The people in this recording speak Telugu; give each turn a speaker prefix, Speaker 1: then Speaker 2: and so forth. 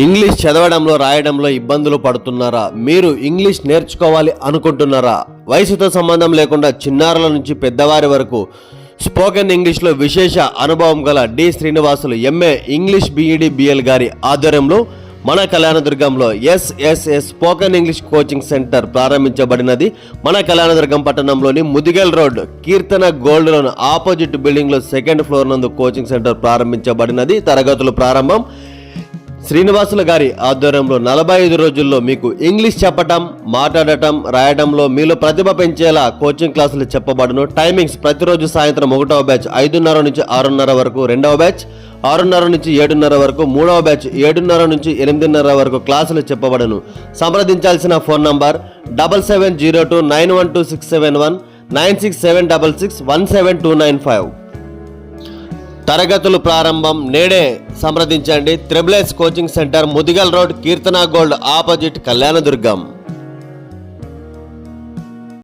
Speaker 1: ఇంగ్లీష్ చదవడంలో రాయడంలో ఇబ్బందులు పడుతున్నారా? మీరు ఇంగ్లీష్ నేర్చుకోవాలి అనుకుంటున్నారా? వయసుతో సంబంధం లేకుండా చిన్నారుల నుంచి పెద్దవారి వరకు స్పోకెన్ ఇంగ్లీష్లో విశేష అనుభవం గల D Srinivasulu MA English B Ed BL గారి ఆధ్వర్యంలో మన కళ్యాణదుర్గంలో SSS spoken English coaching centre ప్రారంభించబడినది. మన కళ్యాణదుర్గం పట్టణంలోని Mudigal road Keerthana gold loan opposite బిల్డింగ్లో 2nd ఫ్లోర్ నందు కోచింగ్ సెంటర్ ప్రారంభించబడినది. తరగతులు ప్రారంభం. శ్రీనివాసులు గారి ఆధ్వర్యంలో 45 రోజుల్లో మీకు ఇంగ్లీష్ చెప్పటం, మాట్లాడటం, రాయడంలో మీలో ప్రతిభ పెంచేలా కోచింగ్ క్లాసులు చెప్పబడును. టైమింగ్స్ ప్రతిరోజు సాయంత్రం 1వ బ్యాచ్ 5:30 నుంచి 6:30 వరకు, 2వ బ్యాచ్ 6:30 నుంచి 7:30 వరకు, 3వ బ్యాచ్ 7:30 నుంచి 8:30 వరకు క్లాసులు చెప్పబడును. సంప్రదించాల్సిన ఫోన్ నంబర్ 7702912671 9676617295. తరగతులు ప్రారంభం నేడే. సంప్రదించండి. Triple S coaching centre, Mudigal road, Keerthana gold opposite, Kalyandurg.